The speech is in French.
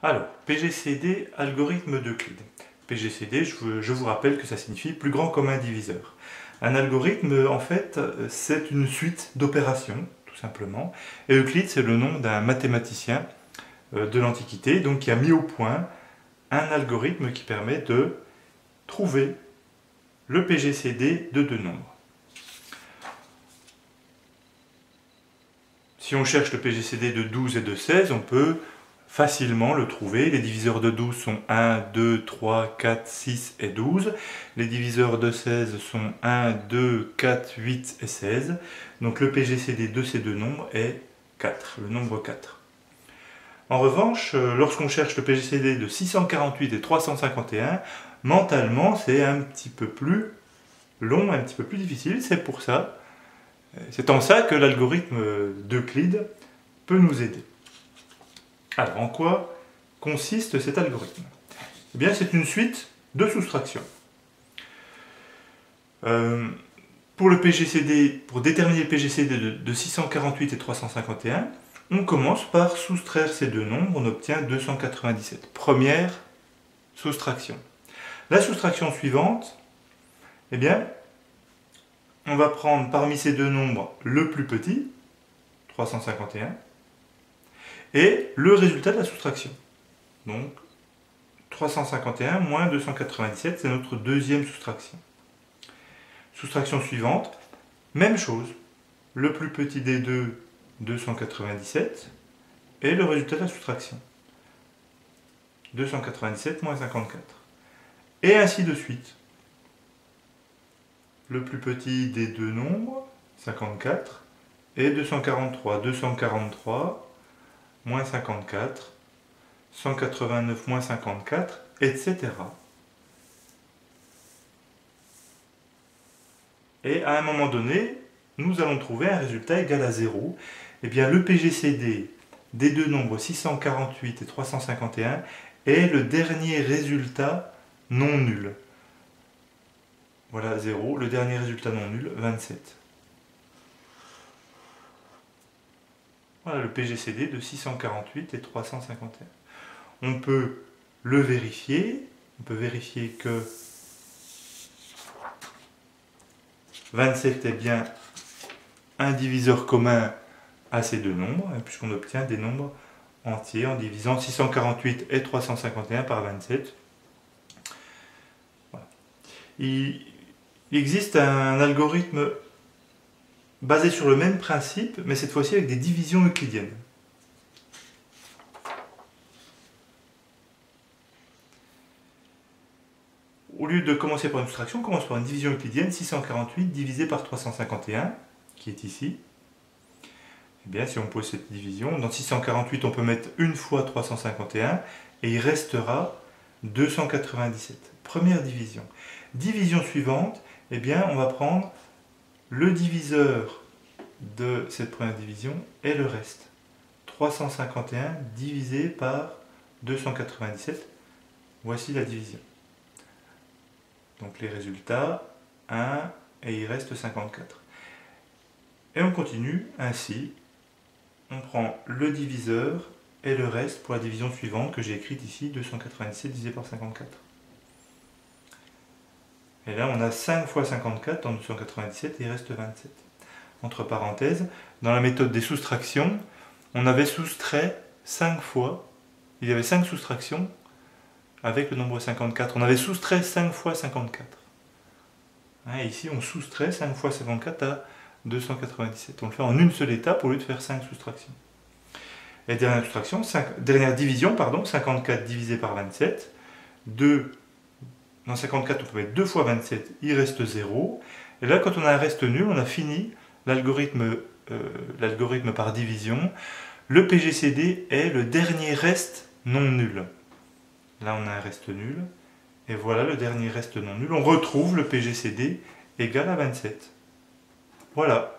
Alors, PGCD, algorithme d'Euclide. PGCD, je vous rappelle que ça signifie plus grand commun diviseur. Un algorithme, en fait, c'est une suite d'opérations, tout simplement. Et Euclide, c'est le nom d'un mathématicien de l'Antiquité, donc qui a mis au point un algorithme qui permet de trouver le PGCD de deux nombres. Si on cherche le PGCD de 12 et de 16, on peut facilement le trouver. Les diviseurs de 12 sont 1, 2, 3, 4, 6 et 12. Les diviseurs de 16 sont 1, 2, 4, 8 et 16. Donc le PGCD de ces deux nombres est 4, le nombre 4. En revanche, lorsqu'on cherche le PGCD de 648 et 351, mentalement c'est un petit peu plus long, un petit peu plus difficile. C'est en ça que l'algorithme d'Euclide peut nous aider. Alors, en quoi consiste cet algorithme? Eh bien, c'est une suite de soustractions. Pour déterminer le PGCD de 648 et 351, on commence par soustraire ces deux nombres, on obtient 297. Première soustraction. La soustraction suivante, eh bien, on va prendre parmi ces deux nombres le plus petit, 351, et le résultat de la soustraction. Donc, 351 moins 297, c'est notre deuxième soustraction. Soustraction suivante, même chose. Le plus petit des deux, 297, et le résultat de la soustraction. 297 moins 54. Et ainsi de suite. Le plus petit des deux nombres, 54, et 243. 243 moins 54, 189 moins 54, etc. Et à un moment donné, nous allons trouver un résultat égal à 0. Eh bien, le PGCD des deux nombres 648 et 351 est le dernier résultat non nul. Voilà 0, le dernier résultat non nul, 27. Voilà le PGCD de 648 et 351. On peut le vérifier. On peut vérifier que 27 est bien un diviseur commun à ces deux nombres, puisqu'on obtient des nombres entiers en divisant 648 et 351 par 27. Voilà. Il existe un algorithme basé sur le même principe, mais cette fois-ci avec des divisions euclidiennes. Au lieu de commencer par une soustraction, on commence par une division euclidienne, 648 divisé par 351, qui est ici. Eh bien, si on pose cette division, dans 648, on peut mettre une fois 351, et il restera 297. Première division. Division suivante, eh bien, on va prendre le diviseur de cette première division et le reste. 351 divisé par 297. Voici la division. Donc les résultats, 1 et il reste 54. Et on continue ainsi. On prend le diviseur et le reste pour la division suivante que j'ai écrite ici, 297 divisé par 54. Et là, on a 5 fois 54 dans 297 et il reste 27. Entre parenthèses, dans la méthode des soustractions, on avait soustrait 5 fois, il y avait 5 soustractions avec le nombre 54. On avait soustrait 5 fois 54. Et ici, on soustrait 5 fois 54 à 297. On le fait en une seule étape au lieu de faire 5 soustractions. Et dernière division, 54 divisé par 27. Dans 54, on peut mettre 2 fois 27, il reste 0. Et là, quand on a un reste nul, on a fini l'algorithme par division. Le PGCD est le dernier reste non nul. Là, on a un reste nul. Et voilà le dernier reste non nul. On retrouve le PGCD égal à 27. Voilà.